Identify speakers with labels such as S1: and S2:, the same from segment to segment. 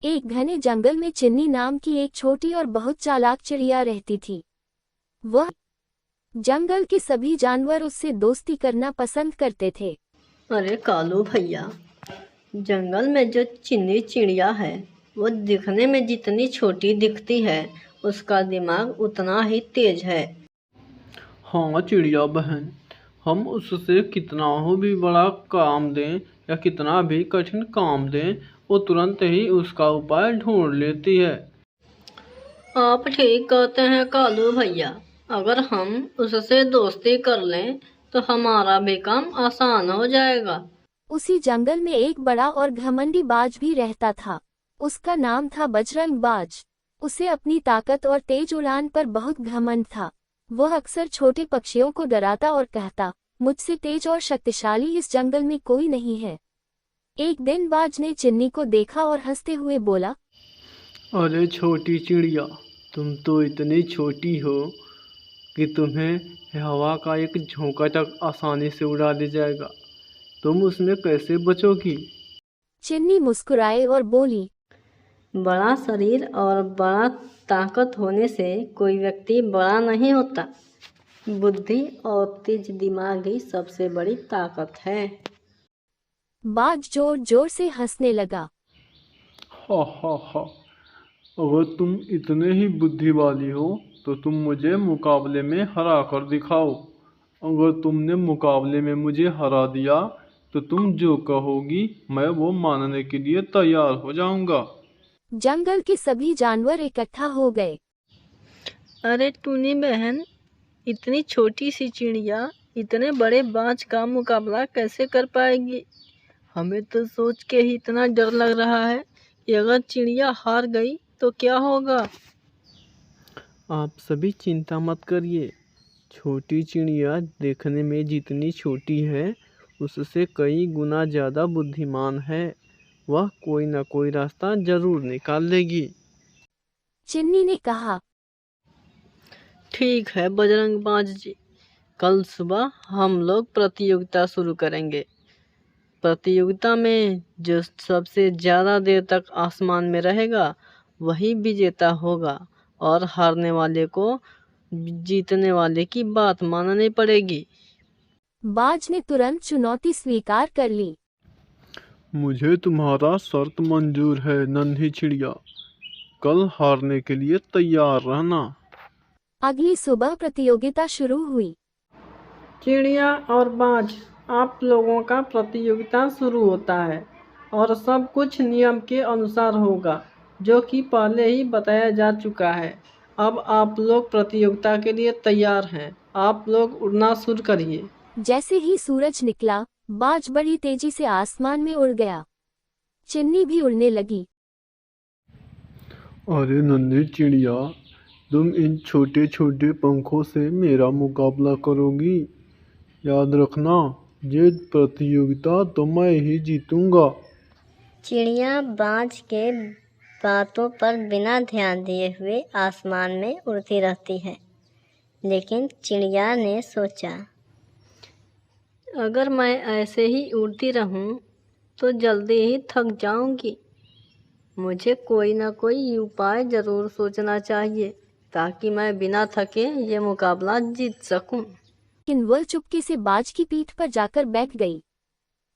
S1: एक घने जंगल में चिन्नी नाम की एक छोटी और बहुत चालाक चिड़िया रहती थी। वह जंगल के सभी जानवर उससे दोस्ती करना पसंद करते थे।
S2: अरे कालू भैया, जंगल में जो चिन्नी चिड़िया है वो दिखने में जितनी छोटी दिखती है उसका दिमाग उतना ही तेज है।
S3: हाँ चिड़िया बहन, हम उससे कितना हो भी बड़ा काम दें या कितना भी कठिन काम दें, वो तुरंत ही उसका उपाय ढूंढ लेती है।
S2: आप ठीक कहते हैं कालू भैया, अगर हम उससे दोस्ती कर लें तो हमारा भी काम आसान हो जाएगा।
S1: उसी जंगल में एक बड़ा और घमंडी बाज भी रहता था। उसका नाम था बजरंग बाज। उसे अपनी ताकत और तेज उड़ान पर बहुत घमंड था। वह अक्सर छोटे पक्षियों को डराता और कहता, मुझसे तेज और शक्तिशाली इस जंगल में कोई नहीं है। एक दिन बाज ने चिन्नी को देखा और हंसते हुए बोला,
S3: अरे छोटी चिड़िया, तुम तो इतनी छोटी हो कि तुम्हें हवा का एक झोंका तक आसानी से उड़ा दे जाएगा। तुम उसमें कैसे बचोगी?
S1: चिन्नी मुस्कुराए और बोली,
S2: बड़ा शरीर और बड़ा ताकत होने से कोई व्यक्ति बड़ा नहीं होता। बुद्धि और तेज दिमाग ही सबसे बड़ी ताकत है।
S1: बाज जोर जोर से हंसने लगा।
S3: हा हा हा, अगर तुम इतने ही बुद्धि वाली हो तो तुम मुझे मुकाबले में हरा कर दिखाओ। अगर तुमने मुकाबले में मुझे हरा दिया तो तुम जो कहोगी मैं वो मानने के लिए तैयार हो जाऊंगा।
S1: जंगल के सभी जानवर इकट्ठा हो गए।
S2: अरे टूनी बहन, इतनी छोटी सी चिड़िया इतने बड़े बाज का मुकाबला कैसे कर पाएगी? हमें तो सोच के ही इतना डर लग रहा है कि अगर चिड़िया हार गई तो क्या होगा।
S3: आप सभी चिंता मत करिए। छोटी चिड़िया देखने में जितनी छोटी है उससे कई गुना ज़्यादा बुद्धिमान है। वह कोई ना कोई रास्ता जरूर निकाल लेगी।
S1: चिन्नी ने कहा,
S2: ठीक है बजरंग बाज जी, कल सुबह हम लोग प्रतियोगिता शुरू करेंगे। प्रतियोगिता में जो सबसे ज़्यादा देर तक आसमान में रहेगा वही विजेता होगा और हारने वाले को जीतने वाले की बात माननी पड़ेगी।
S1: बाज ने तुरंत चुनौती स्वीकार कर ली।
S3: मुझे तुम्हारा शर्त मंजूर है नन्ही चिड़िया। कल हारने के लिए तैयार रहना।
S1: अगली सुबह प्रतियोगिता शुरू हुई।
S2: चिड़िया और बाज, आप लोगों का प्रतियोगिता शुरू होता है और सब कुछ नियम के अनुसार होगा, जो कि पहले ही बताया जा चुका है। अब आप लोग प्रतियोगिता के लिए तैयार हैं। आप लोग उड़ना शुरू करिए।
S1: जैसे ही सूरज निकला, बाज बड़ी तेजी से आसमान में उड़ गया। चिन्नी भी उड़ने लगी।
S3: अरे नन्ही चिड़िया, तुम इन छोटे छोटे पंखों से मेरा मुकाबला करोगी? याद रखना, ये प्रतियोगिता तो मैं ही जीतूंगा।
S4: चिड़िया बाज के बातों पर बिना ध्यान दिए हुए आसमान में उड़ती रहती है। लेकिन चिड़िया ने सोचा,
S2: अगर मैं ऐसे ही उड़ती रहूं तो जल्दी ही थक जाऊंगी। मुझे कोई ना कोई उपाय ज़रूर सोचना चाहिए ताकि मैं बिना थके ये मुकाबला जीत सकूं।
S1: लेकिन वह चुपके से बाज की पीठ पर जाकर बैठ गई।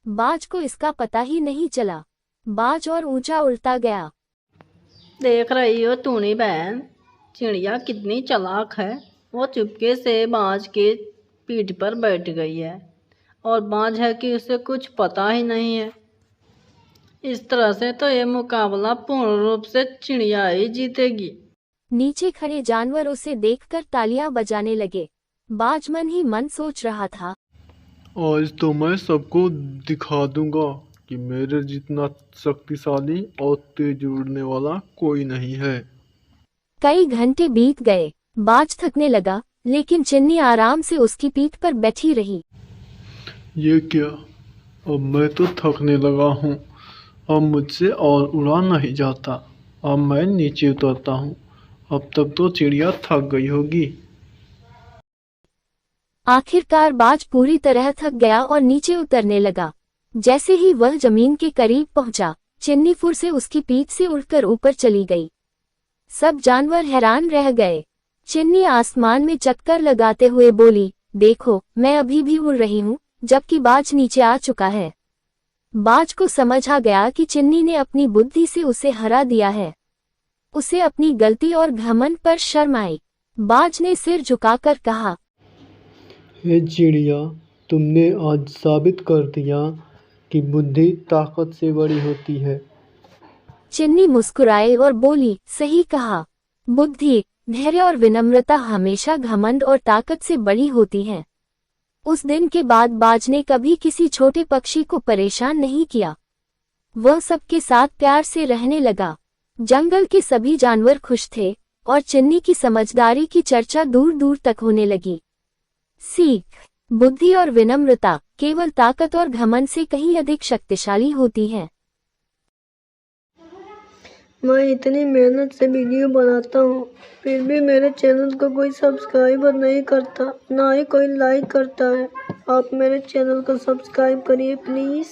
S1: बाज को इसका पता ही नहीं चला। बाज और ऊंचा उड़ता गया।
S2: देख रही हो टूनी बहन, चिड़िया कितनी चालाक है। वो चुपके से बाज के पीठ पर बैठ गई है और बाज है कि उसे कुछ पता ही नहीं है। इस तरह से तो ये मुकाबला पूर्ण रूप से चिड़िया ही जीतेगी।
S1: नीचे खड़े जानवर उसे देखकर तालियां बजाने लगे। बाज मन ही मन सोच रहा था,
S3: आज तो मैं सबको दिखा दूंगा कि मेरे जितना शक्तिशाली और तेज उड़ने वाला कोई नहीं है।
S1: कई घंटे बीत गए। बाज थकने लगा, लेकिन चिन्नी आराम से उसकी पीठ पर बैठी रही।
S3: ये क्या, अब मैं तो थकने लगा हूँ। अब मुझसे और उड़ा नहीं जाता। अब मैं नीचे उतरता हूँ। अब तक तो चिड़िया थक गई होगी।
S1: आखिरकार बाज पूरी तरह थक गया और नीचे उतरने लगा। जैसे ही वह जमीन के करीब पहुंचा, चिन्नी फुर से उसकी पीठ से उड़कर ऊपर चली गई। सब जानवर हैरान रह गए। चिन्नी आसमान में चक्कर लगाते हुए बोली, देखो, मैं अभी भी उड़ रही हूँ, जबकि बाज नीचे आ चुका है। बाज को समझ आ गया कि चिन्नी ने अपनी बुद्धि से उसे हरा दिया है। उसे अपनी गलती और घमंड पर शर्म आई। बाज ने सिर झुकाकर कहा,
S5: हे चिड़िया, तुमने आज साबित कर दिया कि बुद्धि ताकत से बड़ी होती है।
S1: चिन्नी मुस्कुराए और बोली, सही कहा। बुद्धि, धैर्य और विनम्रता हमेशा घमंड और ताकत से बड़ी होती है। उस दिन के बाद बाज ने कभी किसी छोटे पक्षी को परेशान नहीं किया। वह सबके साथ प्यार से रहने लगा। जंगल के सभी जानवर खुश थे और चिन्नी की समझदारी की चर्चा दूर दूर तक होने लगी। सीख, बुद्धि और विनम्रता केवल ताकत और घमंड से कहीं अधिक शक्तिशाली होती है।
S2: मैं इतनी मेहनत से वीडियो बनाता हूँ, फिर भी मेरे चैनल को कोई सब्सक्राइबर नहीं करता, ना ही कोई लाइक करता है। आप मेरे चैनल को सब्सक्राइब करिए प्लीज़।